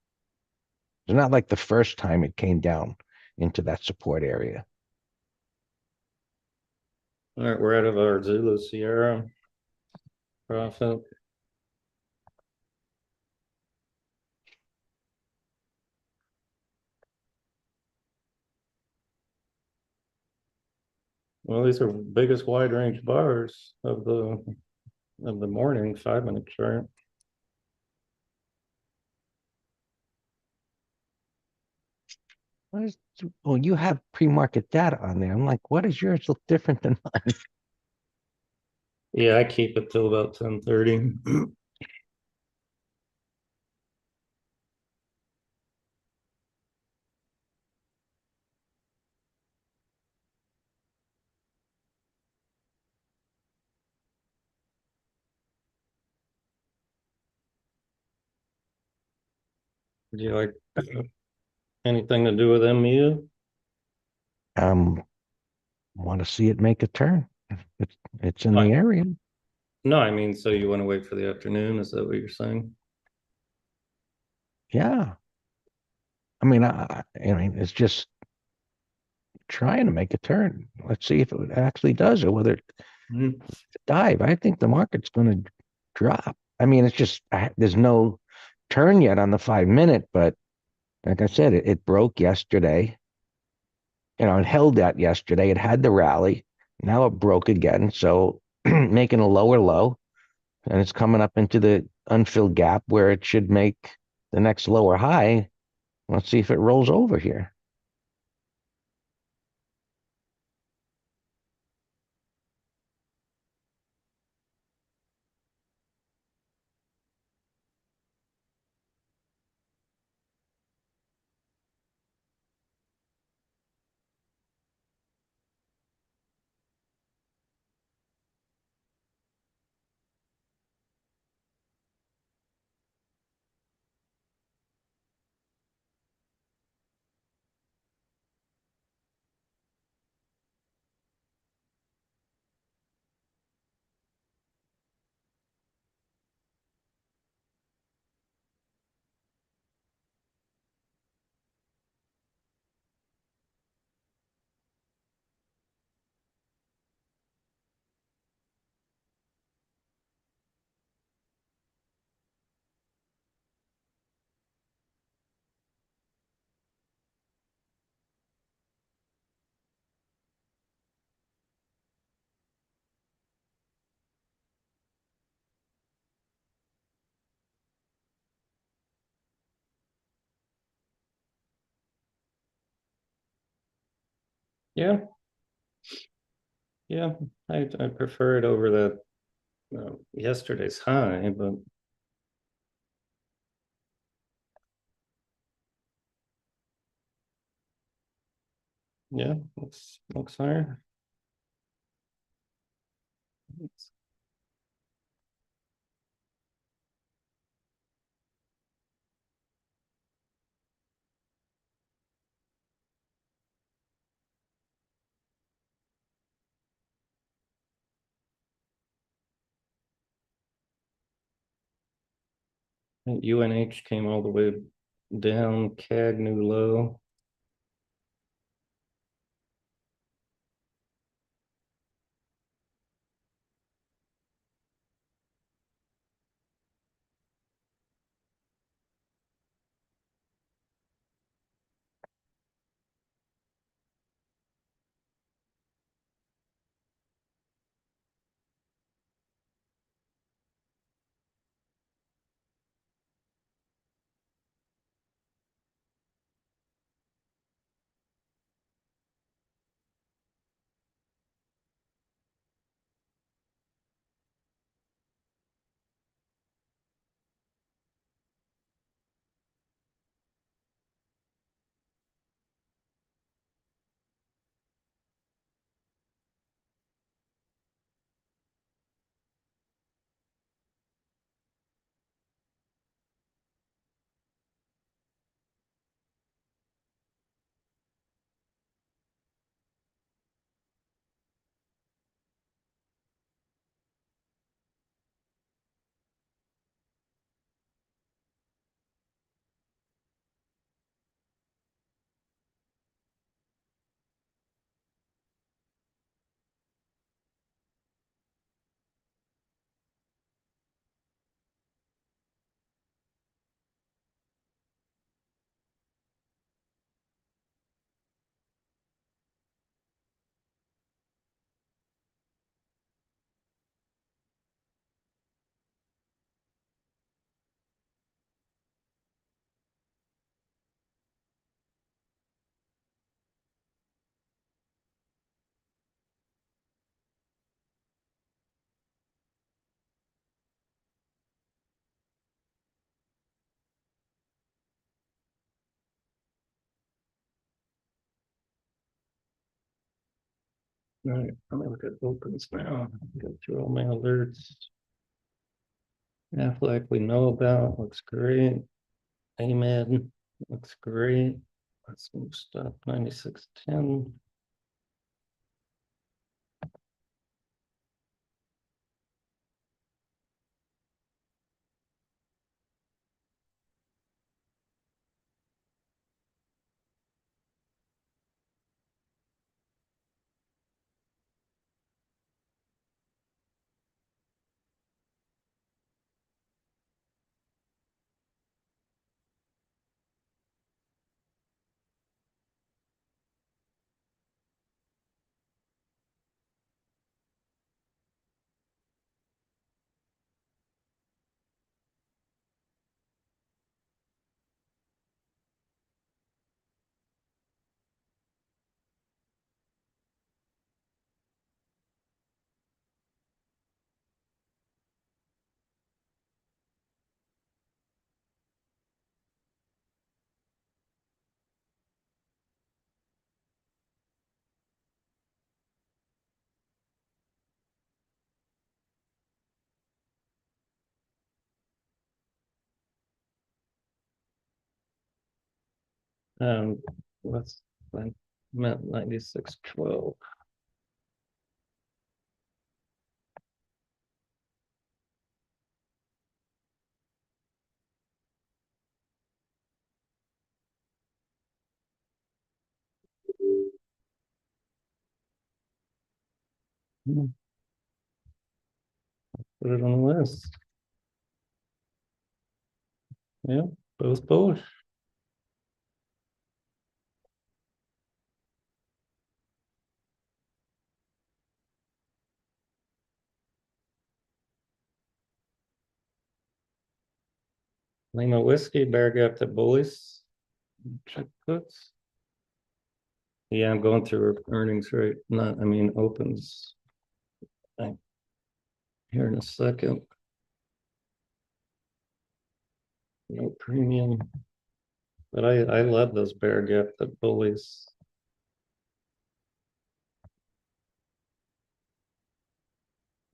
It's not like the first time it came down into that support area. right, we're out of our Zulu Sierra profit. Well, these are biggest wide range bars of the morning, 5 minute chart. What is, well, you have pre-market data on there. I'm like, what does yours look different than mine? Yeah, I keep it till about 10:30. Do you like anything to do with MU? Um, want to see it make a turn. It's in I, the area. no, I mean, so you want to wait for the afternoon? Is that what you're saying? Yeah. I mean, it's just trying to make a turn. Let's see if it actually does or whether it Mhm. dive. I think the market's going to drop. I mean, it's just there's no turn yet on the 5 minute, but like I said, it broke yesterday. It held that yesterday. It had the rally. Now it broke again. So making a lower low, and it's coming up into the unfilled gap where it should make the next lower high. Let's see if it rolls over here. Yeah, yeah. I prefer it over that yesterday's high, but yeah, looks higher. UNH came all the way down, CAD new low. All right, I'm gonna look at opens now. Go through all my alerts. Affleck we know about, looks great. Amen, looks great. Let's move stuff 9610. Um, what's I meant 9612. Put it on the list. Yeah, both bullish. Lima whiskey, bear gap to bullies. Check puts. Yeah, I'm going through earnings right. Not, I mean, opens. Here in a second. No premium. But I love those bear gap that bullies.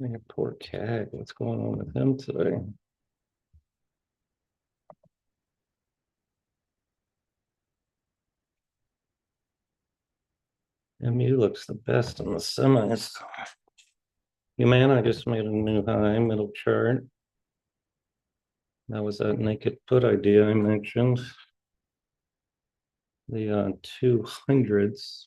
Man, poor cat. What's going on with him today? MU looks the best in the semis. Humana just made a new high, middle chart. That was that naked put idea I mentioned. The 200s.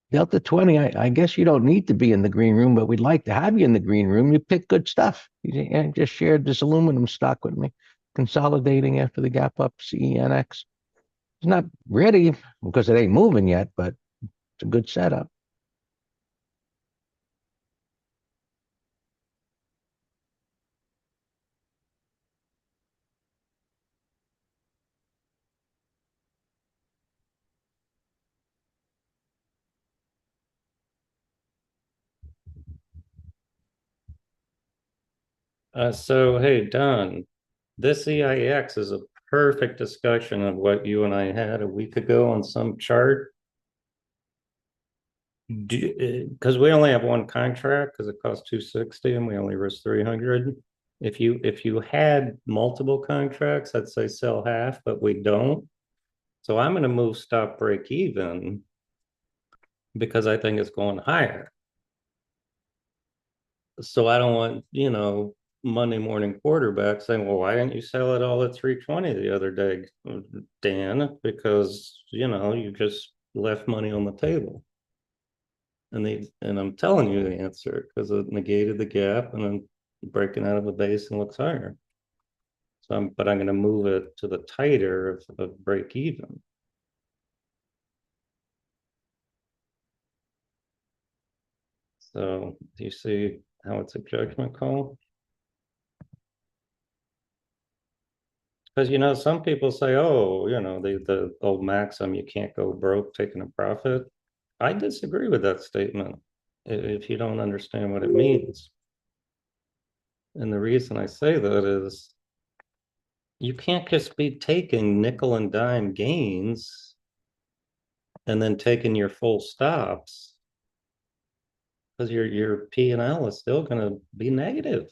Delta 20, I guess you don't need to be in the green room, but we'd like to have you in the green room. You pick good stuff. You just shared this aluminum stock with me, consolidating after the gap up, CENX. It's not ready because it ain't moving yet, but it's a good setup. So hey, Don, this EIX is a perfect discussion of what you and I had a week ago on some chart. Because we only have one contract because it costs 260 and we only risk 300. If you had multiple contracts, I'd say sell half, but we don't. So I'm going to move stop break even because I think it's going higher. So I don't want, Monday morning quarterback saying, well, why didn't you sell it all at 320 the other day, Dan? Because, you just left money on the table. And I'm telling you the answer because it negated the gap and then breaking out of the base and looks higher. But I'm going to move it to the tighter of break even. So do you see how it's a judgment call? Because some people say, oh, the old maxim, you can't go broke taking a profit. I disagree with that statement. if you don't understand what it means. And the reason I say that is you can't just be taking nickel and dime gains and then taking your full stops because your P&L is still going to be negative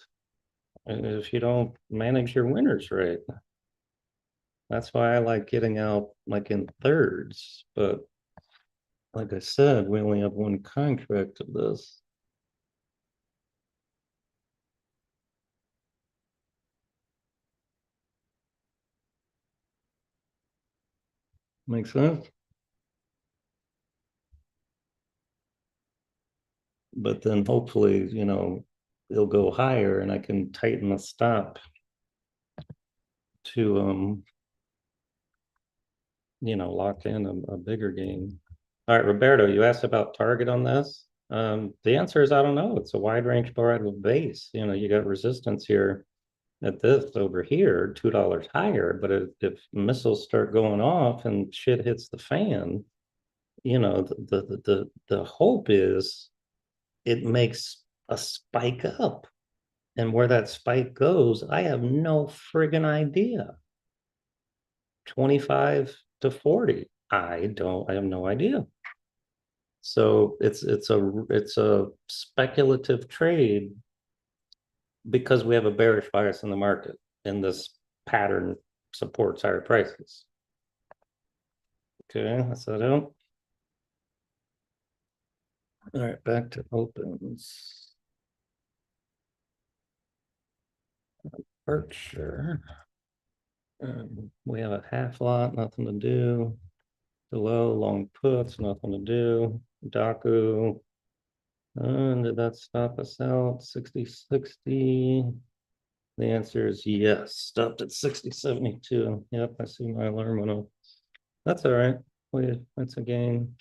if you don't manage your winners right. That's why I like getting out like in thirds. But like I said, we only have one contract of this. Makes sense? But then hopefully, it'll go higher and I can tighten the stop to lock in a bigger gain. All right, Roberto, you asked about target on this. The answer is I don't know. It's a wide range bar out of base. You got resistance here at this over here, $2 higher. But if missiles start going off and shit hits the fan, the hope is it makes a spike up. And where that spike goes, I have no friggin' idea. 25 to 40. I have no idea. So it's a speculative trade because we have a bearish bias in the market, and this pattern supports higher prices. Okay, that's that out. All right, back to opens. Berkshire. We have a half lot, nothing to do. Below, long puts, nothing to do. Daku. And did that stop us out? 60-60. The answer is yes. Stopped at 60-72. Yep, I see my alarm went off. That's all right. That's a gain.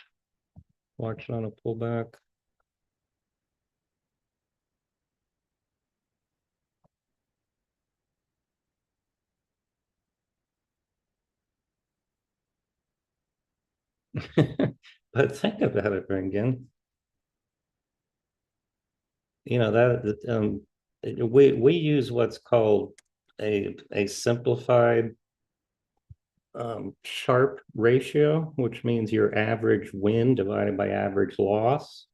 Watch it on a pullback. But think about it, Ringen. We use what's called a simplified Sharpe ratio, which means your average win divided by average loss.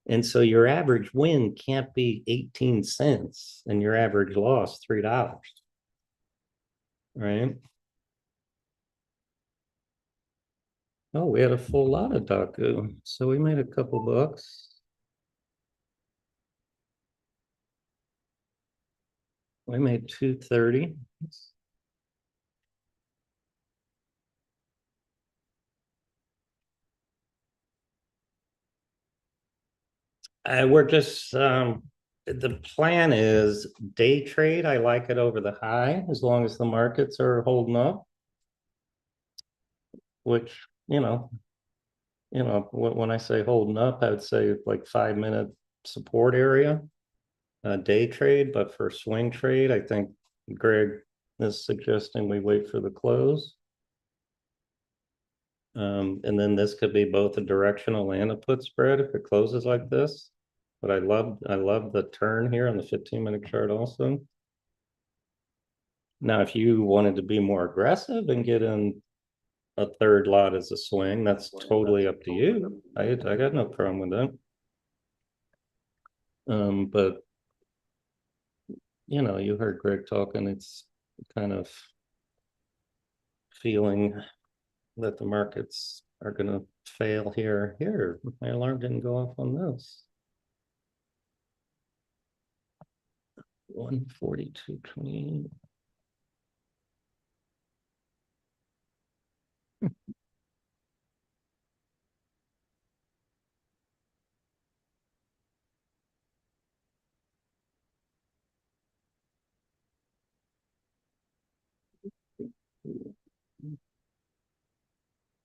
And so your average win can't be 18 cents and your average loss $3, right? Oh, we had a full lot of Daku. So we made a couple bucks. We made 230. We're just the plan is day trade. I like it over the high as long as the markets are holding up, which, when I say holding up, I would say like 5-minute support area, day trade. But for swing trade, I think Greg is suggesting we wait for the close. And then this could be both a directional and a put spread if it closes like this. But I love the turn here on the 15-minute chart also. Now, if you wanted to be more aggressive and get in a third lot as a swing, that's totally up to you. I got no problem with that. But you heard Greg talking, it's kind of feeling that the markets are gonna fail here. Here, my alarm didn't go off on this. 142.20.